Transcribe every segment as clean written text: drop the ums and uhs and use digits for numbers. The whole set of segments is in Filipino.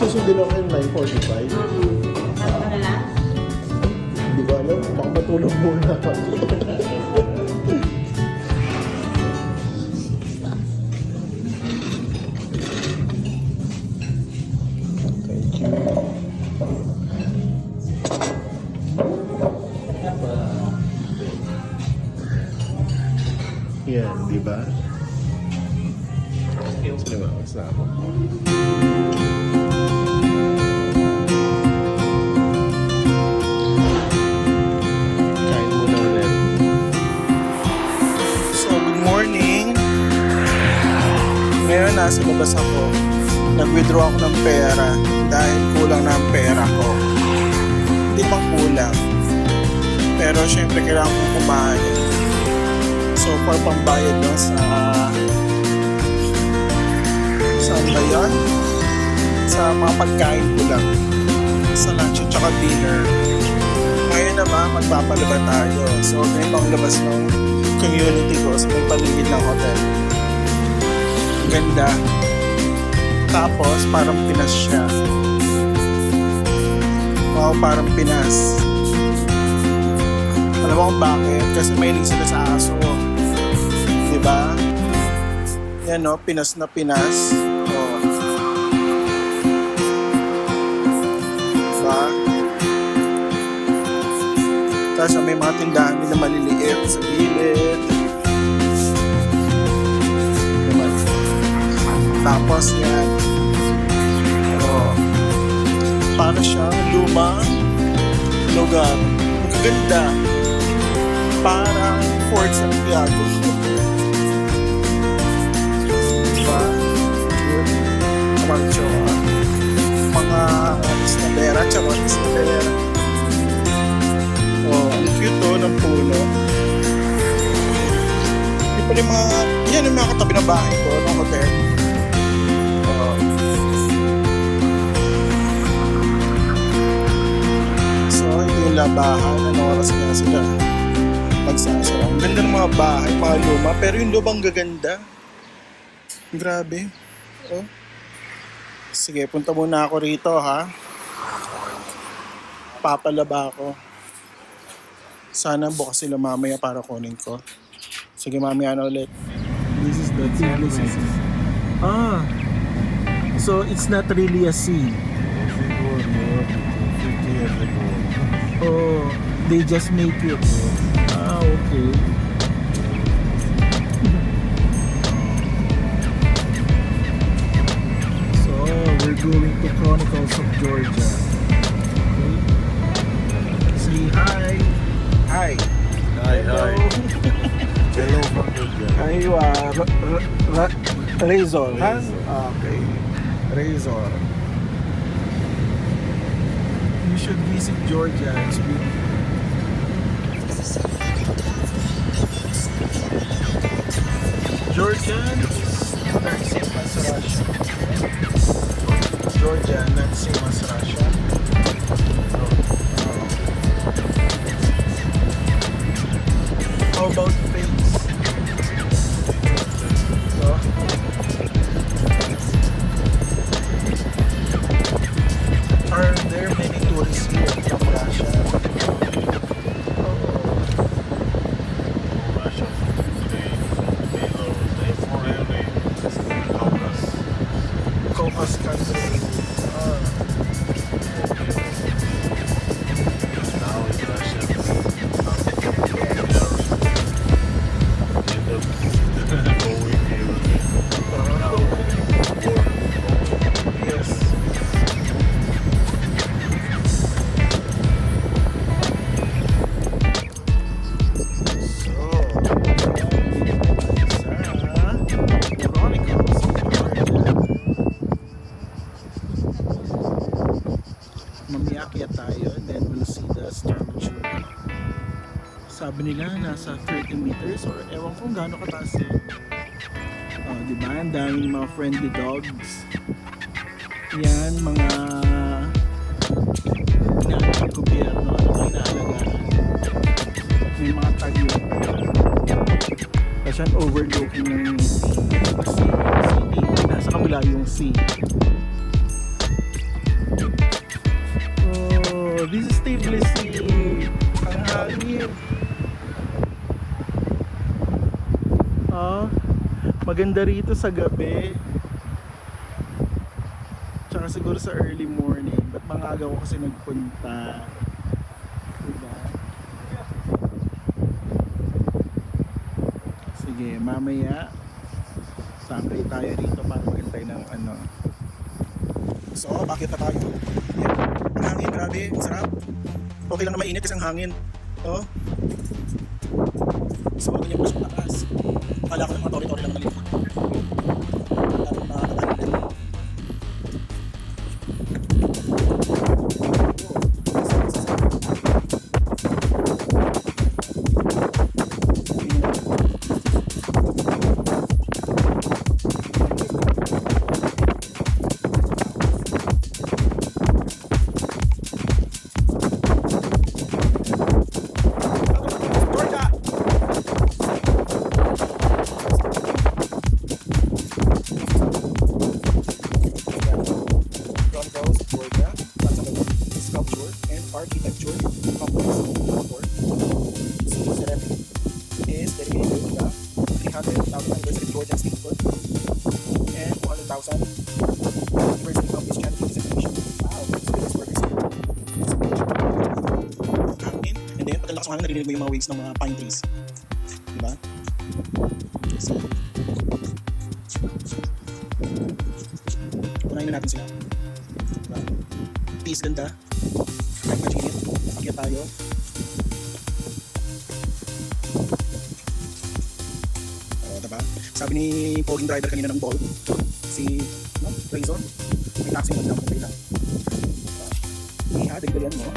susundin ako yung 9:45. Sabi ko na lang. Hindi ko alam, baka matulog muna. Thank you. Yan, di ba? Sino ba? Basta ako. Kain muna ulit. So, good morning. Ngayon, nasa labas ako. Nag-withdraw ako ng pera dahil kulang na ang pera ko. Hindi man kulang. Pero syempre kailangan ko kumain. So far pambayad lang sa saan ba yan? Sa mga pagkain ko lang. Sa lunch at saka dinner. Ngayon naman magpapalaba tayo. So ganito ang labas ng community ko sa may paligid ng hotel. Ganda. Tapos parang Pinas siya. Wow, parang Pinas. Alam mo kung bakit? Kasi mahilig sila sa aso. Diba? Yan no, Pinas na Pinas. Oh. Diba? Tapos may mga tindahan nila maliliit sa gilid. Diba? Tapos yan. Oh. Para siyang lumang lugar. Magaganda. Parang Fort Santiago. Diba? Kapag mga istabera, charot istabera. Oh, ang cute to ng puno. Yung pala yung mga, yan yung mga katabi ng bahay ko, ng hotel. Oh. So, ito yung labahan. Anong oras nga sila? Magsasara. Ang ganda ng mga bahay, mga luma, pero yung lubang gaganda. Grabe. Oh. Sige, punta muna ako rito, ha? Papalaba ako. Sana bukas sila mamaya para kunin ko. Sige, mamaya na ulit. This is the Tiglis. Ah. So, it's not really a sea. 50 years ago. Oh, they just make it. Ah, okay. So, we're going to Chronicles of Georgia. Okay. Say hi. Hi. Hi, hi. Hello from Georgia. Are you Razor? Huh? Razor. Okay. Razor. You should visit Georgia. It's beautiful. Georgia is not same as Russia. Georgia not same as Russia. How about Philippines? So, are there many tourists here from Russia? Russia, they forever Caucasus country. now it's Russia. Yes. Mamiakyat tayo and then we'll see the structure. Sabi nila nasa 30 meters or ewan kung gaano kataas yun. Oh, diba? Ang daming mga friendly dogs. Yan, mga inaalagang gobyerno. Ano ba inaalagaan? May mga tag yun. Kasi yan overlooking ng sea. Nasa kabila yung sea. maganda rito sa gabi. Tsaka siguro sa early morning. Ba't mangaga ko kasi nagpunta. Diba? Sige, mamaya sangkay tayo rito para magantay ng ano. So, bakit na tayo? Yan. Ang hangin, grabe, ang sarap. Okay lang na mainit kasi ang hangin. Oh. So, ganyan pa sa taas. Akala ko ng mga tori-tori lang maliit. Lalo na nakakain. Architecture complex report. So the ceramic is dedicated to the 300,000 anniversary Georgian State Court and 200,000 anniversary of this charity examination. Wow, so this work is here. Hangin. And then pag ang lakas ng hangin, narinig mo yung mga waves ng mga pine trees. Diba? So, kunahin na natin sila. Diba? Peace, ganda. Imagine it, akyat tayo. Diba? Sabi ni Poging driver kanina ng Bolt, si Razor, may taxi mo lang, okay lang. Iha, dagdalian mo.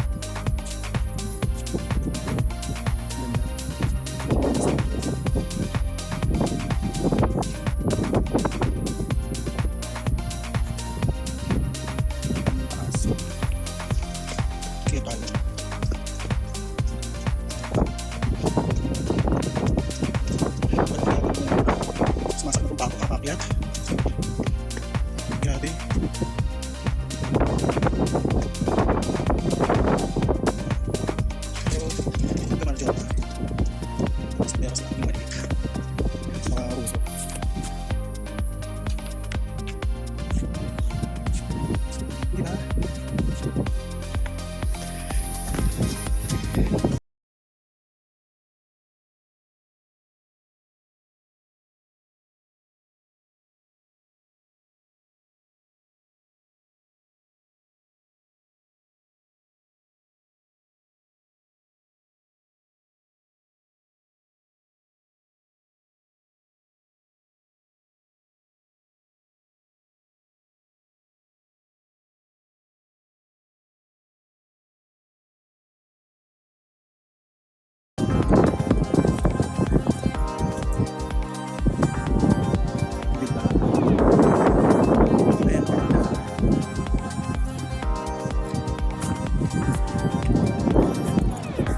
Sumasakit ang bako kakakyat. Grabe. Pero, huwag ka man dyan. Mas meron sa aking maliit. Sa mga uso. Diba?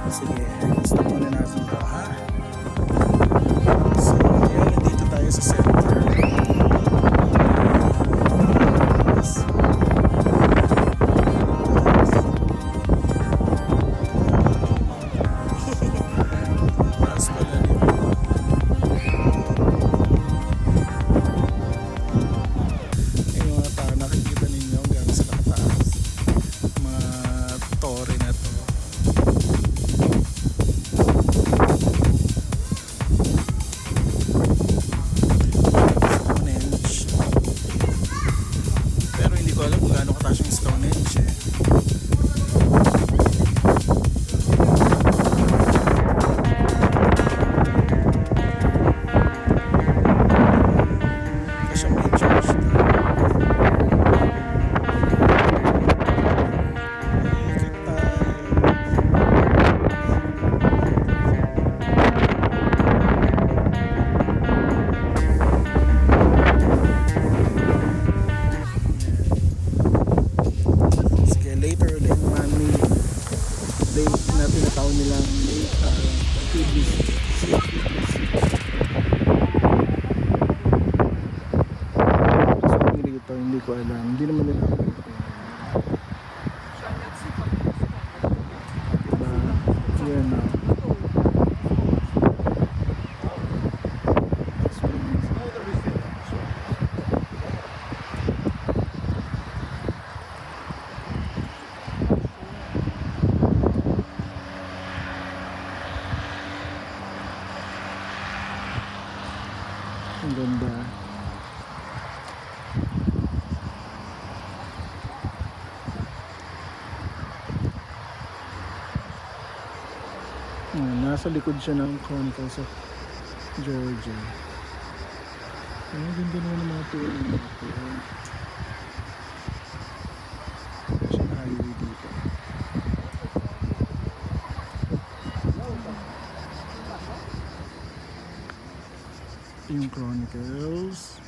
Sige, stop muna natin ito, ha? So, ayan, nandito tayo sa center. Taas pala dito. Yung mga tao, nakikita ninyo gano'n sa taas. Mga tore na to. Pero hindi ko alam kung gaano kataas yung Stonehenge eh. Kasi may church na. Ikot tayo. Sige, later ulit mami date na tinatawag nilang TBC. So, rito, hindi ko alam. Hindi naman nila ako ito. Diba? Yan na. nasa likod siya ng Chronicles of Georgia. Ay, ganda naman ng mga tour dito. Siya na highway dito. Yung Chronicles.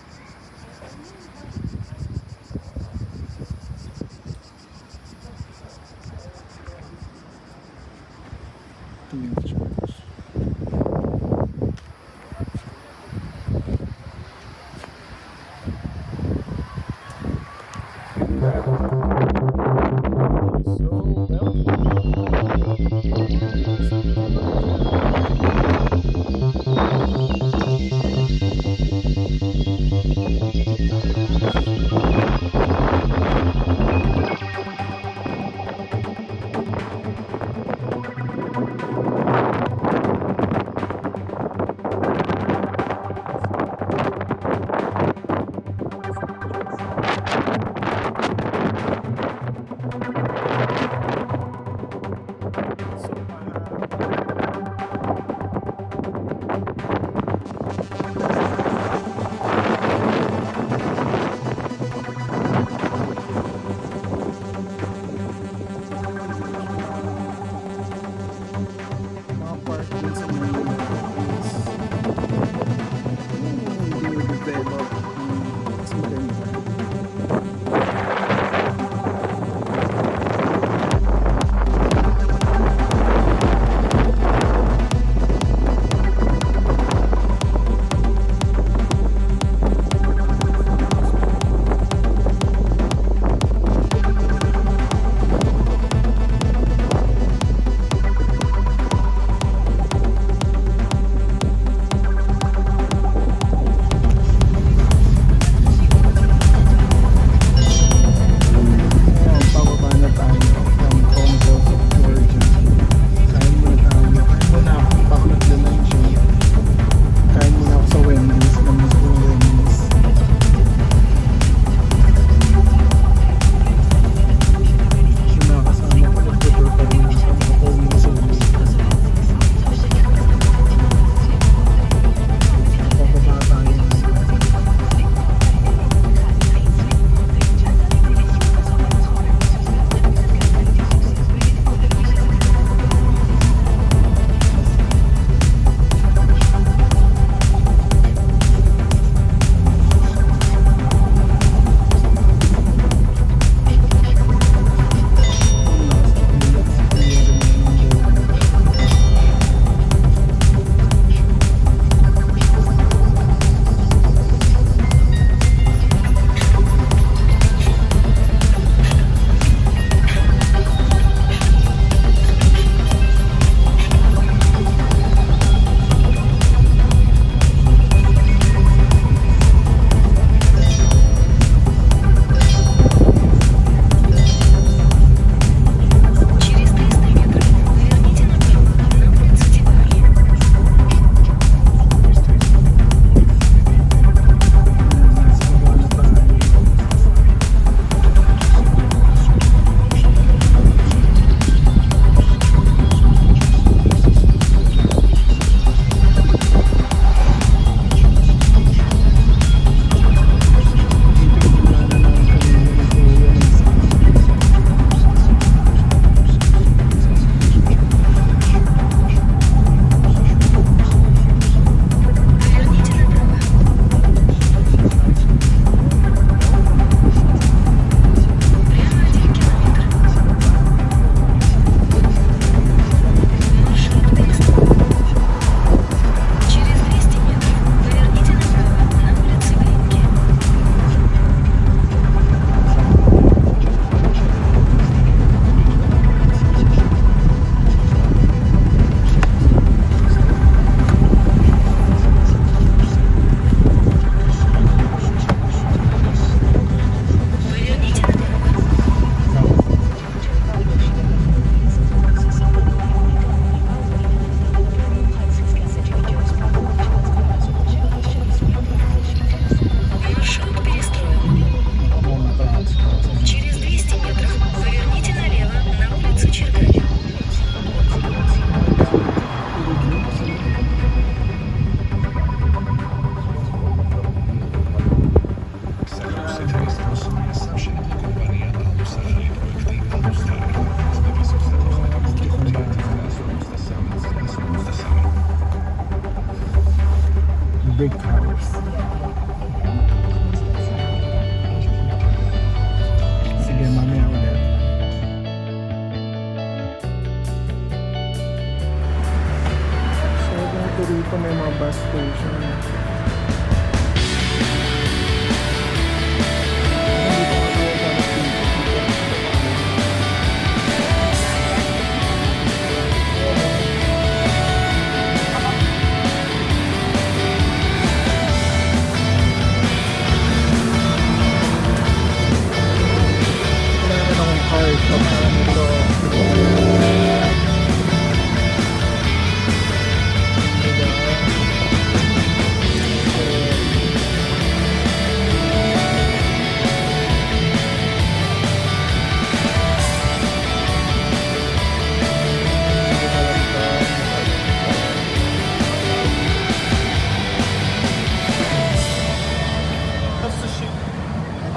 Ito yung church.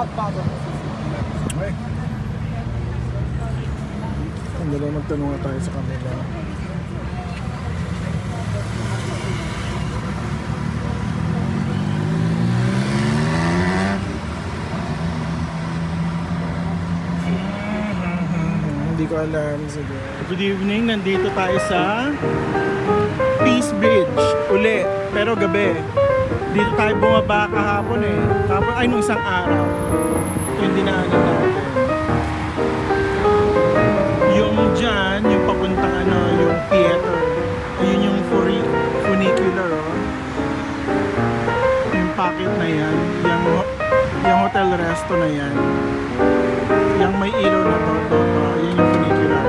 Ay. Ang ganda, magtanong nga tayo sa kanila. Hindi ko alam. Sige. Good evening. Nandito tayo sa Peace Bridge. Uli. Pero gabi. Dito tayo bumaba kahapon eh. Kahapon ay nung isang araw. Yung dinaanan natin. Yung dyan, yung papuntang ano, yung theater. Ayun yung funicular oh. Yung pocket na yan. Yung hotel resto na yan. Yung may ilaw na to, yun yung funicular.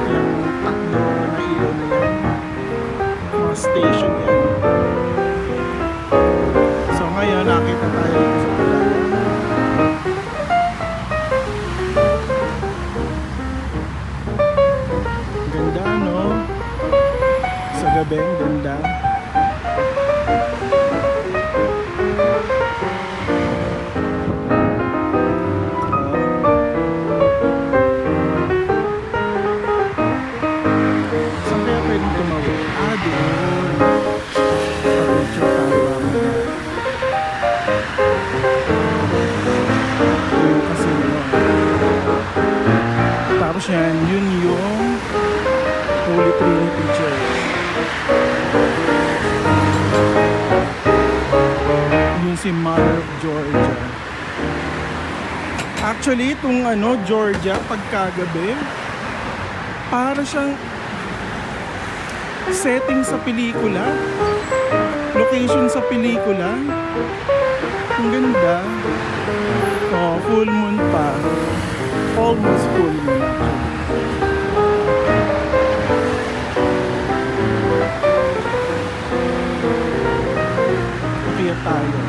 Yung tatlo na ilaw na yan. Mga station yan. So ngayon, nakita tayo sa Palawan. Ganda no? Sa gabi, ang ganda. Saan kaya pwedeng tumawid? Ah, doon. Pa-picture tayo mamaya. Ito yung casino. Tapos yan, yun yung Holy Trinity Church. Yun si Mother of Georgia. Actually, itong ano, Georgia, pagkagabi, para siyang setting sa pelikula. Location sa pelikula. Ang ganda. Oh, full moon pa. Almost full moon actually. Kaya tayo.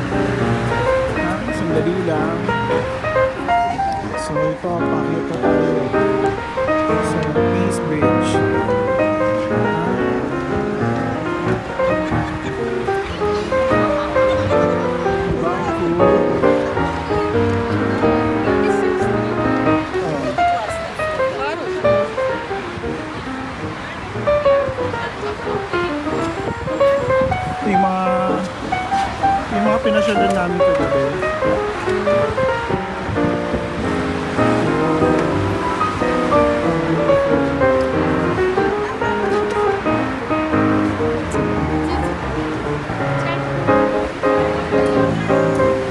Sandali lang. So ito, pakita tayo sa Peace Bridge. Yung mga pinasyalan namin kagabi.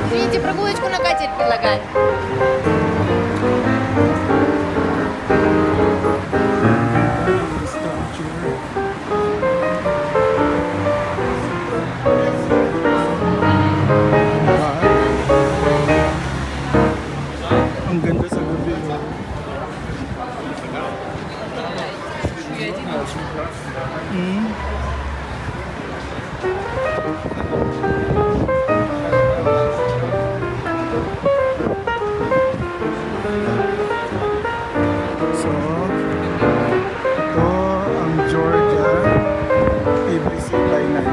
Видите, прогулочку на катере предлагали. Ang ganda sa gabi. So, ito ang Georgia ABC Line 9.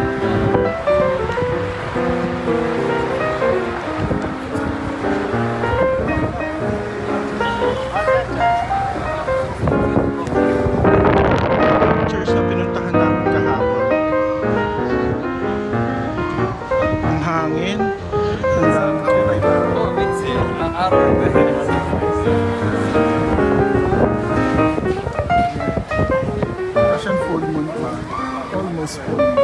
Church na pinuntahan namin kahapon. Ang hangin. Ang daming kakaiba. Russian full moon pa. Almost full moon.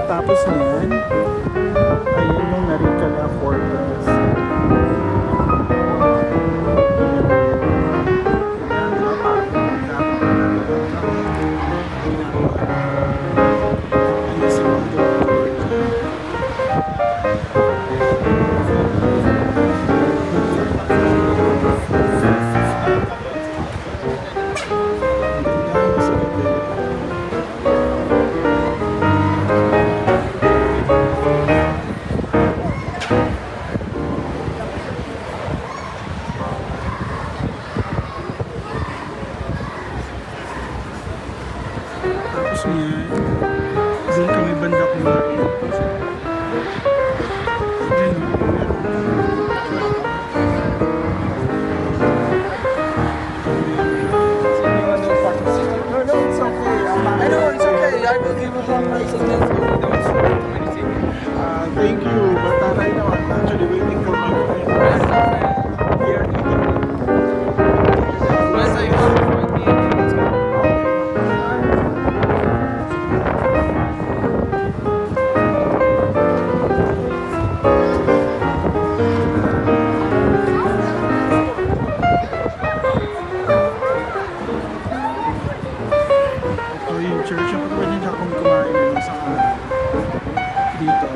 Tapos niyan, ayun yung Narikala Fortress. Ayun si Mother of Georgia. Ang ganda sa gabi. banda kumain. Yun. No, no, it's okay. I know it's okay. I will give you some nice attendance. Don't do anything. Thank you, but right now I'm actually waiting for my friend. Here eating. Once I come find me, let's go. Ito yung church. Yung katulad niya kung kumain ng sa dito.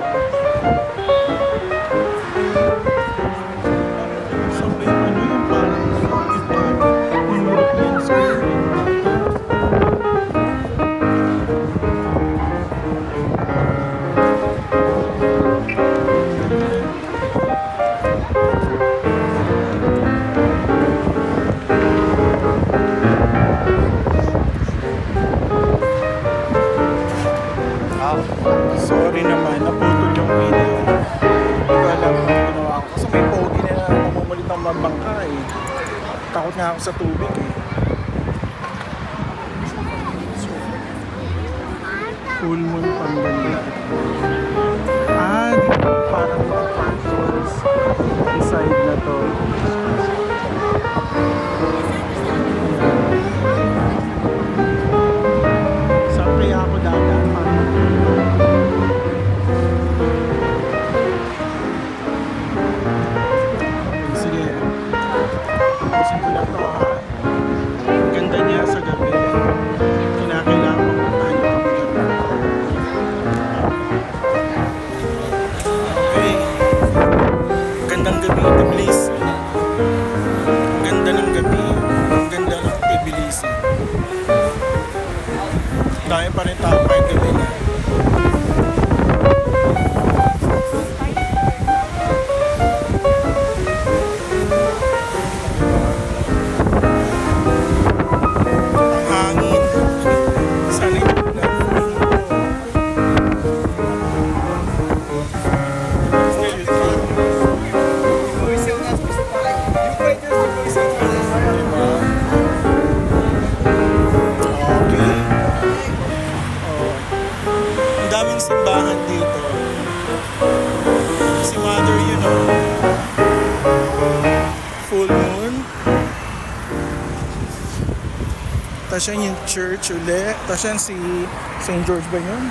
So may ano yung parang yung European school. Sorry naman, naputol yung video. Hindi ko alam kung ginawa ko. Kasi may pogi na namumulit ng mabangka eh. Takot nga ako sa tubig eh. Full moon Pangasinan. Dito parang mga factors. Yung side na to. Saan kaya ako dadaan? Sige. Tapusin ko lang to ha. Ang ganda niya sa gabi. Kinakailangan mo puntahan yung kapitan. Okay. Gandang gabi, Tbilisi. Ang ganda ng gabi. Ang ganda ng Tbilisi. Dahil pa rin tao kahit gabi na. Hangin. Sana yung nag-full mo. Okay. Ang daming simbahan dito. Si Mother, you know. Full moon. Tapos yan yung church uli. Tapos yan si St. George ba yun?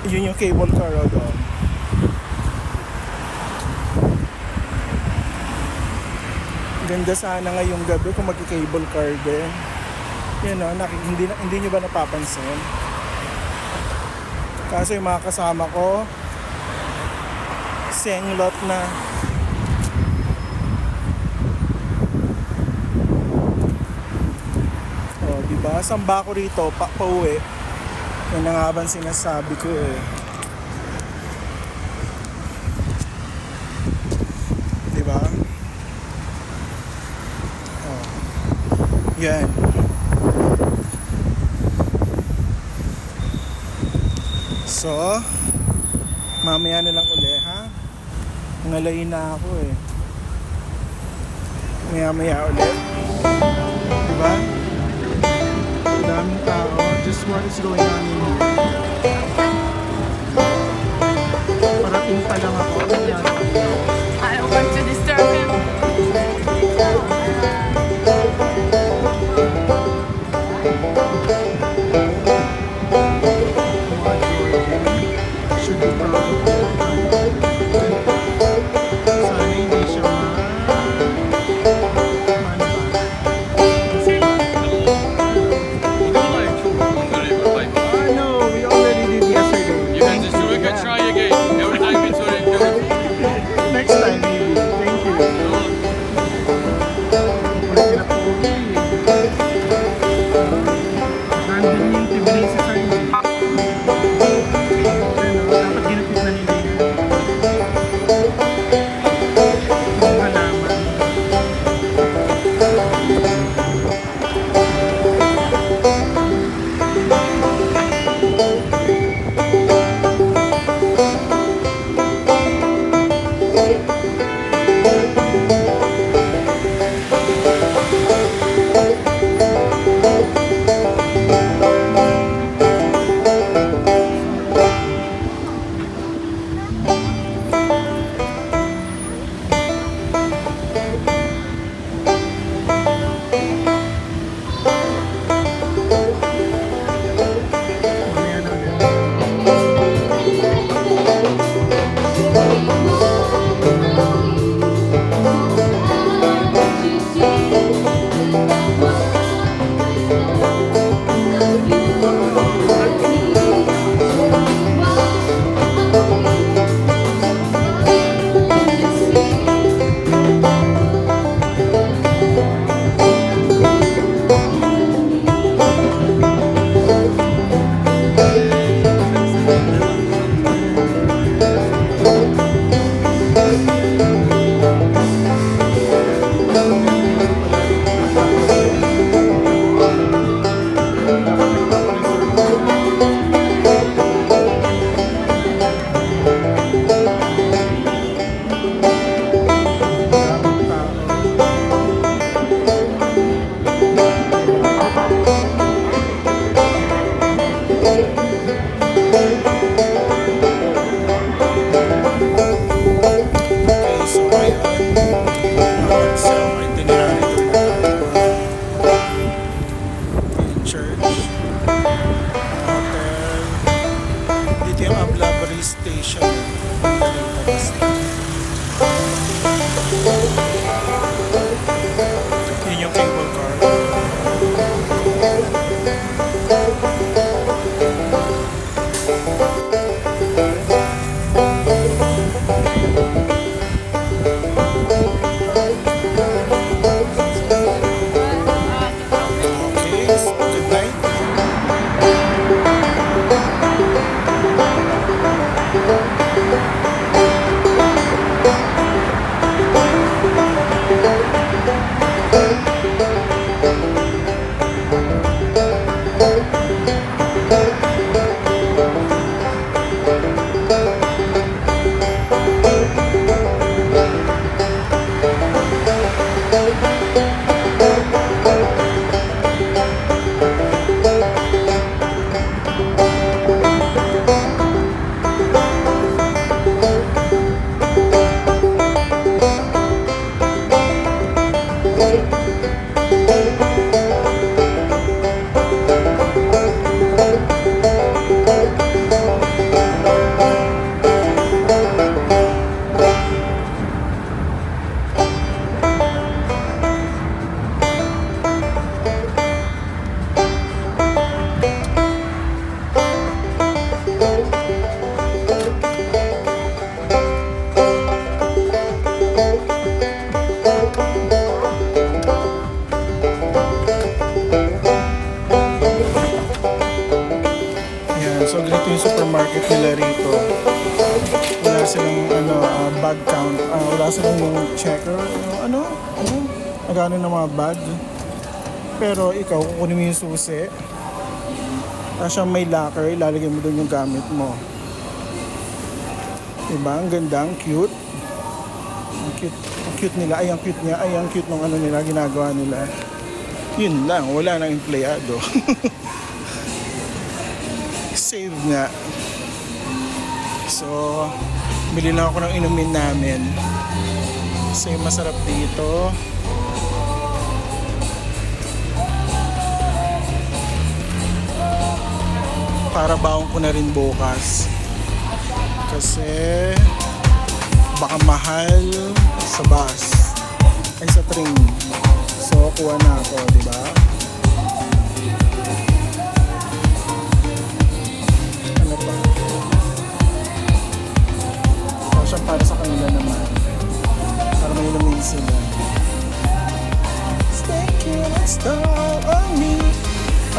Yun yung cable car doon. Ganda sana ngayong gabi kung magki-cable car din. Yun o, hindi nyo ba napapansin? Kaso yung mga kasama ko, senglot na. O, diba? Samba ko rito, pauwi. Yan ang habang sinasabi ko eh. Diba? O. Yan. So, mamaya na lang uli ha. Ngalayin na ako eh. Maya uli. Diba? Ang daming tao. Just what is going on in here? Parating pa lang ako. I don't want to disturb him. Should be proud of him. Sana hindi siya no, we station. Yun yung cable car. Okay, so good night. So ganito yung supermarket nila rito. Wala silang bag count. Wala silang yung checker. Magkano ng mga bag. Pero ikaw, kukunin mo yung susi. Tapos siyang may locker, ilalagay mo doon yung gamit mo. Diba? Ang ganda, ang cute. Ang cute nila. Ay, ang cute niya. Ay, ang cute ng nila, ginagawa nila. Yun lang, wala nang empleyado. Save nga. So, bili lang ako ng inumin namin. Kasi masarap dito. Para baon ko na rin bukas. Kasi baka mahal sa bus. Ay sa train. So, kuha na ako, diba? Para sa kanila naman, para may lamin sila.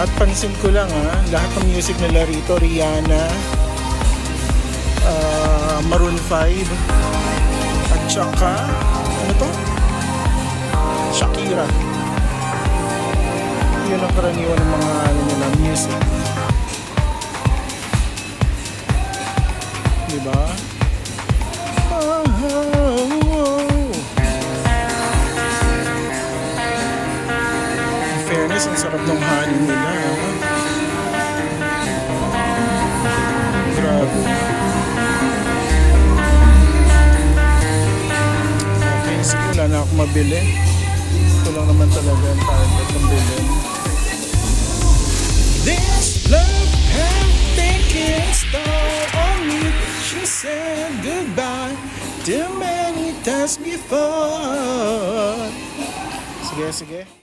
At pansin ko lang lahat ng music nila rito, Rihanna, Maroon 5, at saka ano to? Shakira. Yun ang karaniwan ng mga nila music, diba? In fairness, ang sarap ng honey nila. Grabe. Okay, sige, wala na ako mabili. Ito lang naman talaga ang target ng bilhin. This love had taken start on me. She said goodbye too many times before. Sige, sige.